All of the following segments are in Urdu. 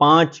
5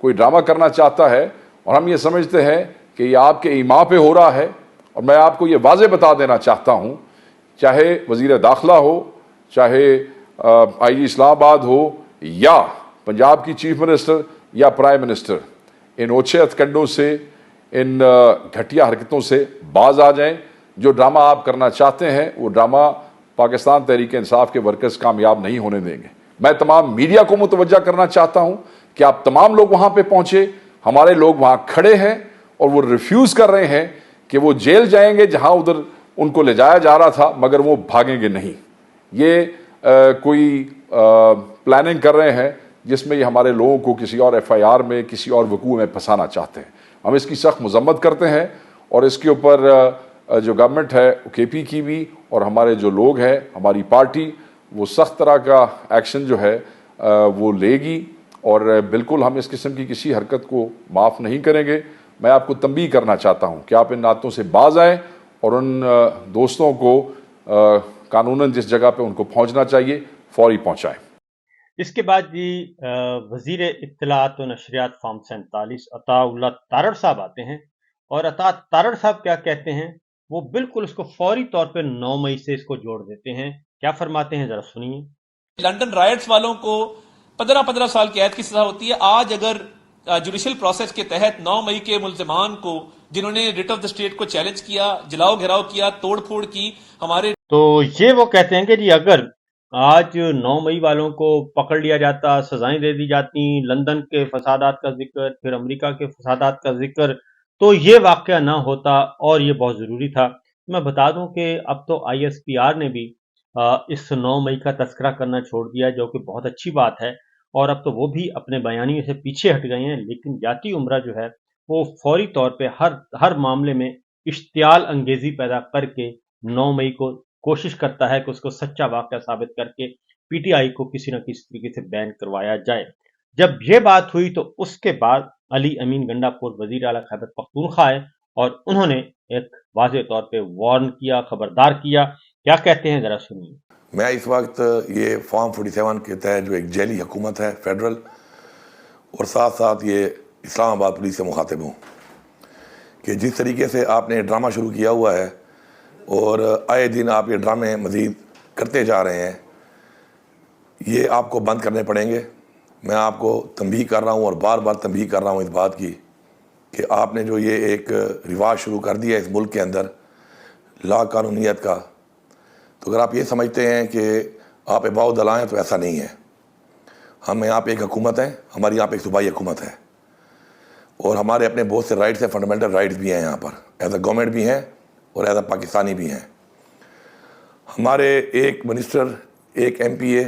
کوئی ڈرامہ کرنا چاہتا ہے اور ہم یہ سمجھتے ہیں کہ یہ آپ کے ایمان پہ ہو رہا ہے، اور میں آپ کو یہ واضح بتا دینا چاہتا ہوں، چاہے وزیر داخلہ ہو، چاہے آئی جی اسلام آباد ہو، یا پنجاب کی چیف منسٹر یا پرائم منسٹر، ان اوچھے ہتھ سے، ان گھٹیا حرکتوں سے باز آ جائیں۔ جو ڈرامہ آپ کرنا چاہتے ہیں وہ ڈرامہ پاکستان تحریک انصاف کے ورکرز کامیاب نہیں ہونے دیں گے۔ میں تمام میڈیا کو متوجہ کرنا چاہتا ہوں کہ آپ تمام لوگ وہاں پہ پہنچے، ہمارے لوگ وہاں کھڑے ہیں اور وہ ریفیوز کر رہے ہیں کہ وہ جیل جائیں گے جہاں ادھر ان کو لے جایا جا رہا تھا، مگر وہ بھاگیں گے نہیں۔ یہ کوئی پلاننگ کر رہے ہیں جس میں یہ ہمارے لوگوں کو کسی اور ایف آئی آر میں، کسی اور وقوع میں پھنسانا چاہتے ہیں۔ ہم اس کی سخت مذمت کرتے ہیں، اور اس کے اوپر جو گورنمنٹ ہے کے پی کی بھی، اور ہمارے جو لوگ ہیں، ہماری پارٹی، وہ سخت طرح کا ایکشن جو ہے وہ لے گی، اور بالکل ہم اس قسم کی کسی حرکت کو معاف نہیں کریں گے۔ میں آپ کو تنبیہ کرنا چاہتا ہوں کہ آپ ان عادتوں سے باز آئیں، اور ان دوستوں کو قانوناً جس جگہ پہ ان کو پہنچنا چاہیے فوری پہنچائیں۔ اس کے بعد جی وزیر اطلاعات و نشریات فارم 47 عطا اللہ تارڑ صاحب آتے ہیں، اور عطا تارڑ صاحب کیا کہتے ہیں، وہ بالکل اس کو فوری طور پہ 9 مئی سے اس کو جوڑ دیتے ہیں۔ کیا فرماتے ہیں ذرا سنیے۔ لنڈن رائٹس والوں کو 15 سال کی قید کی سزا ہوتی ہے۔ آج اگر جوڈیشل پروسیس کے تحت 9 مئی کے ملزمان کو، جنہوں نے ریٹ آف دا اسٹیٹ کو چیلنج کیا، جلاؤ گھیراؤ کیا، توڑ پھوڑ کی، ہمارے تو یہ وہ کہتے ہیں کہ جی اگر آج 9 مئی والوں کو پکڑ لیا جاتا، سزائیں دے دی جاتی، لندن کے فسادات کا ذکر، پھر امریکہ کے فسادات کا ذکر، تو یہ واقعہ نہ ہوتا، اور یہ بہت ضروری تھا۔ میں بتا دوں کہ اب تو آئی ایس پی آر نے بھی اس 9 مئی کا تذکرہ کرنا چھوڑ دیا، جو کہ بہت اچھی بات ہے، اور اب تو وہ بھی اپنے بیانیے سے پیچھے ہٹ گئے ہیں۔ لیکن جاتی عمرہ جو ہے وہ فوری طور پہ ہر معاملے میں اشتعال انگیزی پیدا کر کے 9 مئی کو کوشش کرتا ہے کہ اس کو سچا واقعہ ثابت کر کے پی ٹی آئی کو کسی نہ کسی طریقے سے بین کروایا جائے۔ جب یہ بات ہوئی تو اس کے بعد علی امین گنڈا پور وزیر اعلیٰ خیبر پختونخوا آئے، اور انہوں نے ایک واضح طور پہ وارن کیا، خبردار کیا۔ کیا کہتے ہیں ذرا سنیے۔ میں اس وقت یہ فارم 47 کے تحت جو ایک جیلی حکومت ہے فیڈرل، اور ساتھ ساتھ یہ اسلام آباد پولیس سے مخاطب ہوں کہ جس طریقے سے آپ نے ڈرامہ شروع کیا ہوا ہے، اور آئے دن آپ یہ ڈرامے مزید کرتے جا رہے ہیں، یہ آپ کو بند کرنے پڑیں گے۔ میں آپ کو تنبیہ کر رہا ہوں، اور بار بار تنبیہ کر رہا ہوں اس بات کی کہ آپ نے جو یہ ایک رواج شروع کر دیا ہے اس ملک کے اندر لا قانونیت کا، تو اگر آپ یہ سمجھتے ہیں کہ آپ اباؤ دلائیں ہیں تو ایسا نہیں ہے۔ ہم یہاں پہ ایک حکومت ہے، ہماری یہاں پہ ایک صوبائی حکومت ہے، اور ہمارے اپنے بہت سے رائٹس ہیں، فنڈامنٹل رائٹس بھی ہیں یہاں پر، ایز اے گورنمنٹ بھی ہیں اور ایز اے پاکستانی بھی ہیں۔ ہمارے ایک منسٹر، ایک ایم پی اے،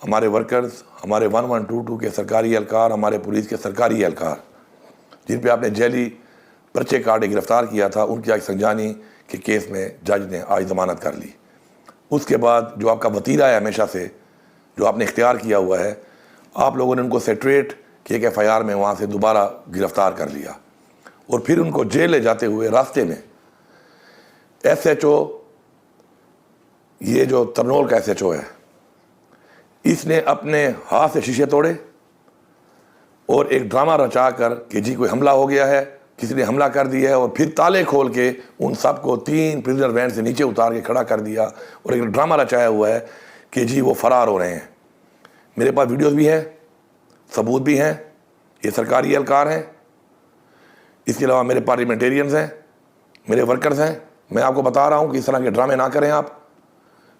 ہمارے ورکرز، ہمارے 1122 کے سرکاری اہلکار، ہمارے پولیس کے سرکاری اہلکار، جن پہ آپ نے جیلی پرچے کاٹے گرفتار کیا تھا، ان کی آج سنجانی کے کیس میں جج نے آج ضمانت کر لی۔ اس کے بعد جو آپ کا وتیرہ ہے ہمیشہ سے، جو آپ نے اختیار کیا ہوا ہے، آپ لوگوں نے ان کو سیٹریٹ کہ ایک ایف آئی آر میں وہاں سے دوبارہ گرفتار کر لیا، اور پھر ان کو جیل لے جاتے ہوئے راستے میں ایس ایچ او، یہ جو ترنول کا ایس ایچ او ہے، اس نے اپنے ہاتھ سے شیشے توڑے اور ایک ڈرامہ رچا کر کہ جی کوئی حملہ ہو گیا ہے، کسی نے حملہ کر دیا ہے، اور پھر تالے کھول کے ان سب کو 3 پرزنر وین سے نیچے اتار کے کھڑا کر دیا، اور ایک ڈرامہ رچایا ہوا ہے کہ جی وہ فرار ہو رہے ہیں۔ میرے پاس ویڈیوز بھی ہیں، ثبوت بھی ہیں، یہ سرکاری اہلکار ہیں، اس کے علاوہ میرے پارلیمنٹیرینز ہیں، میرے ورکرز ہیں۔ میں آپ کو بتا رہا ہوں کہ اس طرح کے ڈرامے نہ کریں آپ۔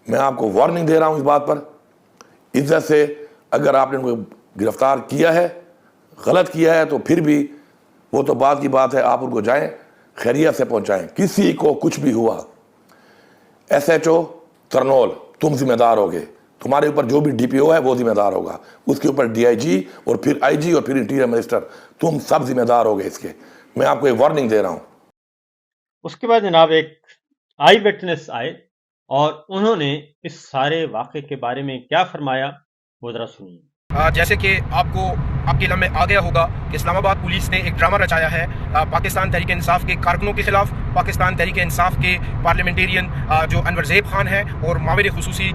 میں آپ کو وارننگ دے رہا ہوں اس بات پر۔ عزت سے اگر آپ نے ان کو گرفتار کیا ہے، غلط کیا ہے، تو پھر بھی وہ تو بات کی بات ہے، آپ ان کو جائیں خیریت سے پہنچائیں۔ کسی کو کچھ بھی ہوا، ایس ایچ او ترنول تم ذمہ دار ہوگے، تمہارے اوپر جو بھی ڈی پی او ہے وہ ذمہ دار ہوگا، اس کے اوپر ڈی آئی جی، اور پھر آئی جی، اور پھر انٹیریئر منسٹر، تم سب ذمہ دار ہوگے اس کے۔ میں آپ کو ایک وارننگ دے رہا ہوں۔ اس کے بعد جناب ایک آئی وٹنس آئے، اور انہوں نے اس سارے واقعے کے بارے میں کیا فرمایا، وہ ذرا سنیے۔ جیسے کہ آپ کے علم میں آ گیا ہوگا کہ اسلام آباد پولیس نے ایک ڈرامہ رچایا ہے پاکستان تحریک انصاف کے کارکنوں کے خلاف، پاکستان تحریک انصاف کے پارلیمنٹیرین جو انور زیب خان ہے اور معاون خصوصی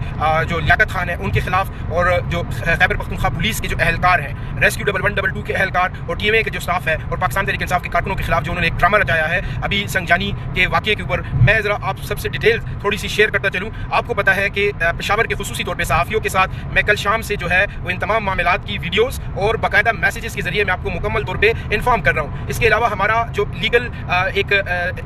جو لیاقت خان ہے ان کے خلاف، اور جو خیبر پختونخوا پولیس کے جو اہلکار ہیں، ریسکیو 1122 کے اہلکار اور ٹی ایم اے کے جو سٹاف ہے اور پاکستان تحریک انصاف کے کارکنوں کے خلاف جو انہوں نے ایک ڈرامہ رچایا ہے ابھی سنجانی کے واقعے کے اوپر، میں ذرا آپ سب سے ڈیٹیل تھوڑی سی شیئر کرتا چلوں۔ آپ کو پتہ ہے کہ پشاور کے خصوصی طور پہ صحافیوں کے ساتھ میں کل شام سے جو ہے وہ ان تمام معاملات کی ویڈیوز اور باقاعدہ میسیجز کے ذریعے میں آپ کو مکمل طور پہ انفارم کر رہا ہوں۔ اس کے علاوہ ہمارا جو لیگل ایک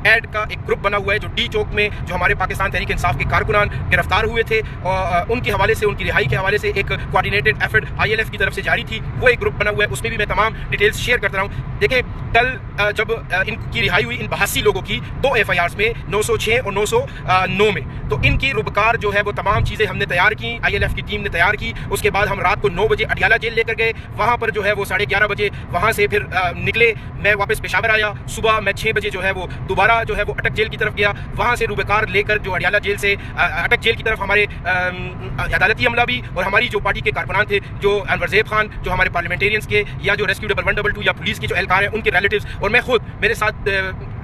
ایڈ کا ایک گروپ بنا ہوا ہے جو ڈی چوک میں جو ہمارے پاکستان تحریک انصاف کے کارکنان گرفتار ہوئے تھے اور ان کے حوالے سے، ان کی رہائی کے حوالے سے ایک کوآرڈینیٹڈ ایفرٹ ILF کی طرف سے جاری تھی، وہ ایک گروپ بنا ہوا ہے، اس میں بھی میں تمام ڈیٹیلز شیئر کرتا رہا ہوں۔ دیکھیں کل جب ان کی رہائی ہوئی ان 82 لوگوں کی 2 FIRs میں 906 اور 909 میں، تو ان کی ربکار جو ہے وہ تمام چیزیں ہم نے تیار کی، ILF کی ٹیم نے تیار کی۔ اس کے بعد ہم رات کو 9 بجے اڈیالہ جیل لے کر گئے، وہاں پر جو ہے وہ 11:30 بجے وہاں سے پھر نکلے، میں واپس پشاور آیا، صبح میں 6 بجے جو ہے وہ دوبارہ جو ہے وہ اٹک جیل کی طرف گیا، وہاں سے ربکار لے کر جو اڈیالہ جیل سے اٹک جیل کی طرف ہمارے عدالتی عملہ بھی اور ہماری جو پارٹی کے کارکنان تھے، جو انور زیب خان جو ہمارے پارلیمنٹیرینز کے یا جو ریسکیو 1122 یا پولیس کے جو اہلکار ہیں ان کے ریلیٹیوز، اور میں خود میرے ساتھ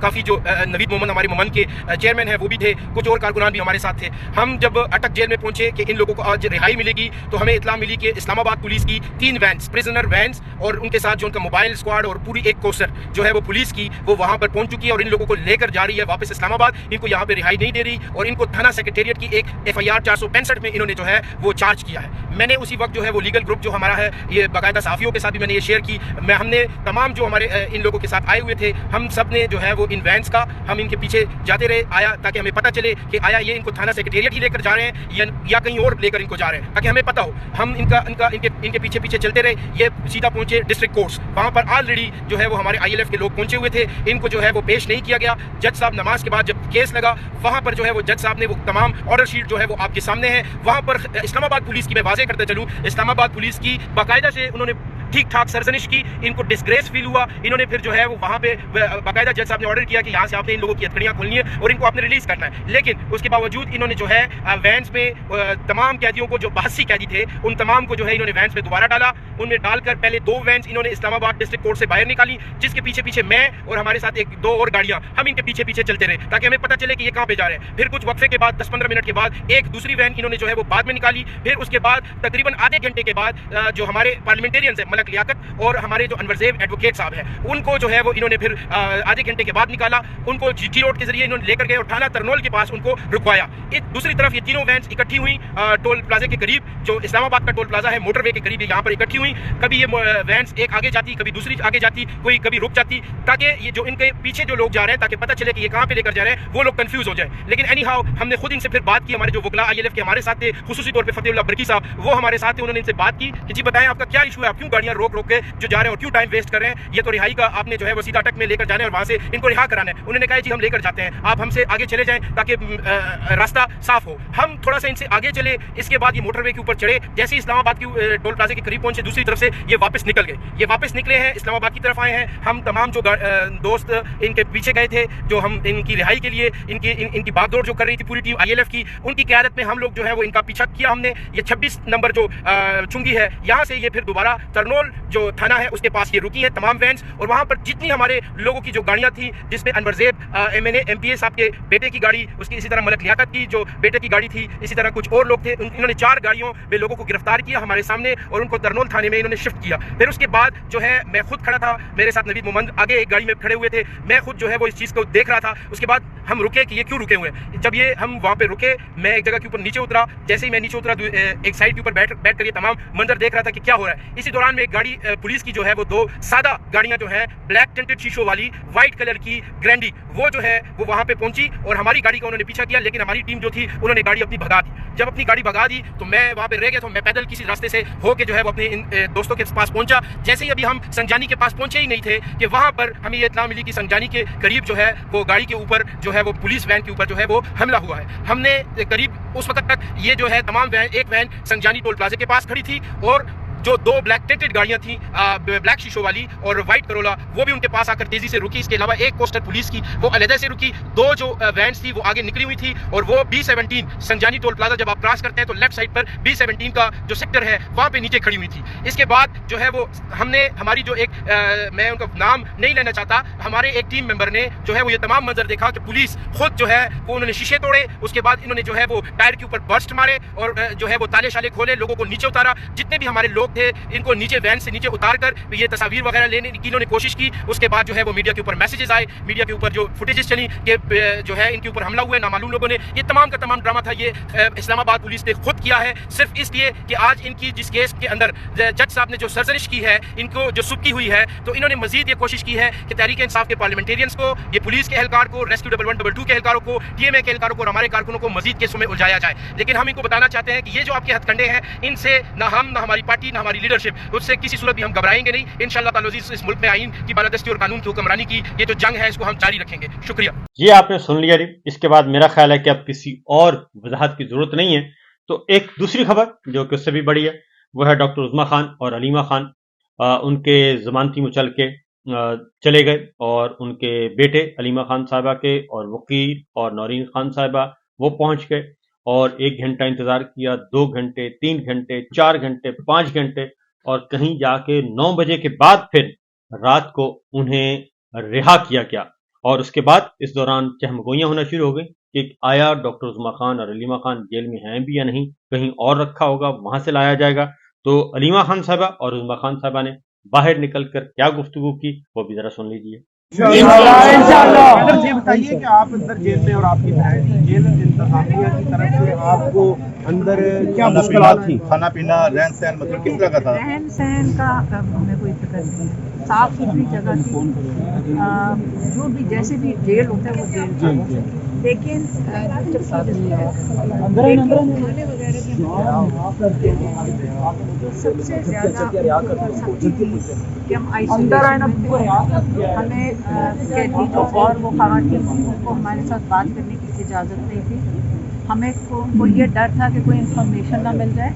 کافی جو نوید مومن ہمارے مومن کے چیئرمین ہیں وہ بھی تھے، کچھ اور کارکنان بھی ہمارے ساتھ تھے۔ ہم جب اٹک جیل میں پہنچے کہ ان لوگوں کو آج رہائی ملے گی تو ہمیں اطلاع ملی کہ اسلام آباد پولیس کی 3 وینس، پریزنر وینس، اور ان کے ساتھ جو ان کا موبائل اسکواڈ اور پوری ایک کوسر جو ہے وہ پولیس کی وہ وہاں پر پہنچ چکی ہے اور ان لوگوں کو لے کر جا رہی ہے واپس اسلام آباد۔ ان کو یہاں پہ رہائی نہیں دے رہی اور ان کو تھانہ سیکریٹریٹ کی ایک FIR 465 میں انہوں نے جو ہے وہ چارج کیا ہے۔ میں نے اسی وقت جو ہے وہ لیگل گروپ جو ہمارا ہے، یہ باقاعدہ صحافیوں کے ساتھ بھی میں نے یہ شیئر کی، ہم نے تمام جو ہمارے ان لوگوں کے ساتھ آئے ہوئے تھے، ہم سب نے جو ہے وہ ان وینس کا ہم ان کے پیچھے جاتے رہے آیا تاکہ ہمیں پتہ چلے کہ آیا یہ ان کو تھانہ سیکریٹریٹ ہی لے کر جا رہے ہیں یا کہیں اور لے کر ان کو جا رہے ہیں، تاکہ ہمیں پتہ ہو۔ ہم ان کے پیچھے چلتے رہے، یہ سیدھا پہنچے ڈسٹرکٹ کورٹس، وہاں پر آلریڈی جو ہے وہ ہمارے ILF کے لوگ پہنچے ہوئے تھے، ان کو جو ہے وہ پیش نہیں کیا گیا۔ جج صاحب نماز کے بعد جب کیس لگا وہاں پر جو ہے وہ جج صاحب نے وہ تمام آرڈر شیٹ جو ہے وہ آپ کے سامنے ہے، وہاں پر اسلام آباد پولیس کی میں واضح کرتے چلوں، اسلام آباد پولیس کی باقاعدہ سے انہوں نے ٹھیک ٹھاک سرزنش کی، ان کو ڈسگریس فیل ہوا، انہوں نے پھر جو ہے وہ وہاں پہ باقاعدہ جج صاحب نے آرڈر کیا کہ یہاں سے آپ نے ان لوگوں کی ہتھکڑیاں کھولنی ہے اور ان کو آپ نے ریلیز کرنا ہے، لیکن اس کے باوجود انہوں نے جو ہے وینس میں تمام قیدیوں کو، جو 82 قیدی تھے ان تمام کو جو ہے انہوں نے وینس میں دوبارہ ڈالا، ان میں ڈال کر پہلے 2 وینس انہوں نے اسلام آباد ڈسٹرکٹ کورٹ سے باہر نکالی، جس کے پیچھے میں اور ہمارے ساتھ 2 اور گاڑیاں ہم ان کے پیچھے چلتے رہے تاکہ ہمیں پتہ چلے کہ یہ کہاں پہ جا رہے ہیں۔ پھر کچھ وقفے کے بعد 10-15 منٹ کے بعد ایک دوسری وین انہوں نے جو ہے وہ بعد میں نکالی، پھر اس کے بعد تقریباً آدھے گھنٹے کے بعد جو ہمارے پارلیمنٹیرینز ہیں ملک لیاقت اور ہمارے جو انور زیب ایڈوکیٹ صاحب ہیں ان کو جو ہے وہ انہوں نے پھر آدھے گھنٹے کے بعد نکالا، ان کو GT روڈ کے ذریعے انہوں نے لے کر گئے اور تھانہ ترنول کے پاس ان کو رکوایا۔ دوسری طرف یہ تینوں وینس اکٹھی ہوئی ٹول پلازے کے قریب، جو اسلام آباد کا ٹول پلازا ہے موٹر وے کے قریب، یہاں پر اکٹھی ہوئی، کبھی یہ وینس ایک آگے جاتی، کبھی دوسری آگے جاتی، کوئی کبھی رک جاتی، تاکہ یہ جو ان کے پیچھے جو لوگ جا رہے ہیں تاکہ پتہ چلے کہ یہ کہاں پہ لے کر جا رہے ہیں، وہ لوگ کنفیوز ہو جائیں۔ لیکن اینی ہاؤ ہم نے خود ان سے پھر بات کی، ہمارے جو وکلا ILF کے ہمارے ساتھ تھے، خصوصی طور پہ فتح اللہ برکی صاحب وہ ہمارے ساتھ تھے، انہوں نے ان سے بات کی کہ جی بتائیں آپ کا کیا ایشو ہے، آپ کیوں گاڑیاں روک کے جو جا رہے ہیں اور کیوں ٹائم ویسٹ کر رہے ہیں، یہ تو رہائی کا آپ نے جو ہے وہ سیدھا اٹک میں لے کر جانا ہے اور وہاں سے ان کو رہا کرانا ہے۔ انہوں نے کہا جی ہم لے کر جاتے ہیں، آپ ہم سے آگے چلے جائیں تاکہ راستہ صاف ہو۔ ہم تھوڑا سا ان سے آگے چلے، اس کے بعد یہ موٹر وے کے اوپر چڑھے، جیسے اسلام آباد کی ٹول پلازے کے قریب پہنچے دوسری طرف سے یہ واپس نکل گئے، یہ واپس نکلے ہیں اسلام آباد کی طرف آئے ہیں۔ ہم تمام جو دوست ان کے پیچھے گئے تھے، جو ہم ان کی رہائی کے لیے ان کی باغ دوڑ جو کر رہی تھی پوری ٹیم ILF کی، ان کی قیادت میں ہم لوگ جو ہے وہ ان کا پیچھا کیا ہم نے۔ یہ 26 نمبر جو چنگی ہے یہاں سے یہ پھر دوبارہ ترنول جو تھانہ ہے اس کے پاس یہ رکی ہے تمام وینس، اور وہاں پر جتنی ہمارے لوگوں کی جو گاڑیاں تھیں جس میں انور زیب MNA MPA صاحب کے بیٹے کی گاڑی، اس کی اسی طرح ملک لیاقت کی جو بیٹے کی گاڑی تھی، اسی طرح کچھ اور لوگ تھے، انہوں نے 4 گاڑیوں میں لوگوں کو گرفتار کیا ہمارے سامنے اور ان کو ترنول تھانے میں انہوں نے شفٹ کیا۔ پھر اس کے بعد جو ہے میں خود کھڑا تھا، میرے ساتھ نوید محمد آگے ایک گاڑی میں کھڑے ہوئے تھے، میں خود جو ہے وہ اس چیز کو دیکھ رہا تھا۔ اس کے بعد ہم رکے کہ یہ کیوں رکے ہوئے ہیں۔ جب یہ ہم وہاں پہ رکے، میں ایک جگہ کے اوپر نیچے اترا، جیسے ہی میں نیچے اترا ایک سائڈ کے اوپر بیٹھ کر یہ تمام منظر دیکھ رہا تھا کہ کیا ہو رہا ہے۔ اسی دوران میں ایک گاڑی پولیس کی جو ہے وہ 2 سادہ گاڑیاں جو ہے بلیک ٹنٹڈ شیشوں والی وائٹ کلر کی گرینڈی، وہ جو ہے وہ وہاں پہ پہنچی اور ہماری گاڑی کا انہوں نے پیچھا کیا، لیکن ہماری ٹیم جو تھی انہوں نے گاڑی اپنی بھگا دی۔ جب اپنی گاڑی بھگا دی تو میں وہاں پہ رہ گیا، تو میں پیدل کسی راستے سے ہو کے جو ہے وہ اپنے دوستوں کے پاس پہنچا۔ جیسے ہی ابھی ہم سنجانی کے پاس پہنچے ہی نہیں تھے کہ وہاں پر ہمیں یہ اطلاع ملی کہ سنجانی کے قریب جو ہے وہ گاڑی کے اوپر جو ہے وہ پولیس وین کے اوپر جو ہے وہ حملہ ہوا ہے۔ ہم نے قریب اس وقت تک یہ جو ہے تمام وین، ایک وین سنجانی ٹول پلازے کے پاس کھڑی تھی اور جو 2 بلیک ٹنٹڈ گاڑیاں تھیں بلیک شیشوں والی اور وائٹ کرولا، وہ بھی ان کے پاس آ کر تیزی سے رکی. اس کے علاوہ ایک کوسٹل پولیس کی وہ علیحدہ سے رکی. 2 جو وینس تھی وہ آگے نکلی ہوئی تھی اور وہ B17 سنجانی ٹول پلازا جب آپ کراس کرتے ہیں تو لیفٹ سائڈ پر B17 کا جو سیکٹر ہے وہاں پہ نیچے کھڑی ہوئی تھی. اس کے بعد جو ہے وہ ہم نے ہماری جو ایک میں ان کا نام نہیں لینا چاہتا، ہمارے ایک ٹیم ممبر نے جو ہے وہ یہ تمام منظر دیکھا کہ پولیس خود جو ہے وہ انہوں نے شیشے توڑے. اس کے بعد انہوں نے جو ہے وہ ٹائر کے اوپر برسٹ مارے اور جو ہے وہ تالے شالے کھولے، لوگوں کو نیچے اتارا. جتنے بھی ہمارے لوگ تھے ان کو نیچے وین سے نیچے اتار کر یہ تصاویر وغیرہ لینے کی انہوں نے کوشش کی. اس کے بعد جو ہے وہ میڈیا کے اوپر میسیجز آئے، میڈیا کے اوپر جو فوٹیجز چلی کہ جو ہے ان کے اوپر حملہ ہوا ہے نامعلوم لوگوں نے. یہ تمام کا تمام ڈرامہ تھا، یہ اسلام آباد پولیس نے خود کیا ہے صرف اس لیے کہ آج ان کی جس کیس کے اندر جج صاحب نے جو سرزنش کی ہے، ان کو جو سبکی ہوئی ہے، تو انہوں نے مزید یہ کوشش کی ہے کہ تحریک انصاف کے پارلیمنٹیرینز کو، یہ پولیس کے اہلکار کو، ریسکیو 1122 کے اہلکاروں کو، TMA کے اہلکاروں کو اور ہمارے کارکنوں کو مزید کیسوں میں الجھایا جائے. لیکن ہم ان کو بتانا چاہتے ہیں کہ یہ جو آپ کے ہتھ کنڈے ہیں، ان سے نہ ہم، نہ ہماری پارٹی، نہ ہماری لیڈرشپ، اس سے کسی صورت بھی ہم گھبرائیں گے نہیں. انشاءاللہ تعالی عزیز اس ملک میں آئین کی بالادستی اور قانون کی حکمرانی کی یہ جو جنگ ہے اس کو ہم جاری رکھیں گے. شکریہ. یہ آپ نے سن لیا. اس کے بعد میرا خیال ہے کہ اب کسی اور وضاحت کی ضرورت نہیں ہے. تو ایک دوسری خبر جو کہ اس سے بھی بڑی ہے وہ ہے ڈاکٹر عظمیٰ خان اور علیمہ خان. ان کے ضمانتی مچلقے چلے گئے اور ان کے بیٹے علیمہ خان صاحبہ کے اور وکیل اور نورین خان صاحبہ وہ پہنچ گئے اور 1 گھنٹہ انتظار کیا، 2 گھنٹے، 3 گھنٹے، 4 گھنٹے، 5 گھنٹے اور کہیں جا کے 9 بجے کے بعد پھر رات کو انہیں رہا کیا گیا. اور اس کے بعد اس دوران چہمگوئیاں ہونا شروع ہو گئی کہ آیا ڈاکٹر عظمیٰ خان اور علیمہ خان جیل میں ہیں بھی یا نہیں، کہیں اور رکھا ہوگا، وہاں سے لایا جائے گا. تو علیمہ خان صاحبہ اور عظمیٰ خان صاحبہ نے باہر نکل کر کیا گفتگو کی وہ بھی ذرا سن لیجیے. یہ بتائیے کہ آپ اندر جیل میں اور آپ کی جیل انتظامیہ کی طرف سے آپ کو اندر کیا مشکلات تھی؟ کھانا پینا، رہن سہن مطلب کس طرح کا تھا؟ رہن سہن کا ہمیں کوئی فکر نہیں ہے، صاف ستھری جگہ تھی، جو بھی جیسے بھی جیل ہوتا ہے وہ جیل تھا. لیکن جب کھانے وغیرہ سب سے زیادہ سختی تھی کہ ہم آئسولیشن میں ہمیں قیدی جو اور وہ خواتین ان کو ہمارے ساتھ بات کرنے کی اجازت نہیں تھی. ہمیں کو یہ ڈر تھا کہ کوئی انفارمیشن نہ مل جائے،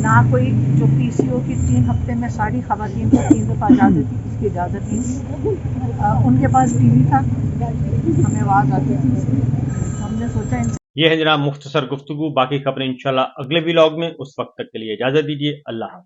نہ کوئی جو PCO کی 3 ہفتے میں ساری خواتین کو 3 دفعہ اجازت تھی، اس کی اجازت نہیں تھی. ان کے پاس TV تھا، ہمیں آواز آتی تھی اس کی. ہم نے سوچا یہ ہے جناب مختصر گفتگو. باقی خبریں انشاءاللہ اگلے ولاگ میں. اس وقت تک کے لیے اجازت دیجیے. اللہ حافظ.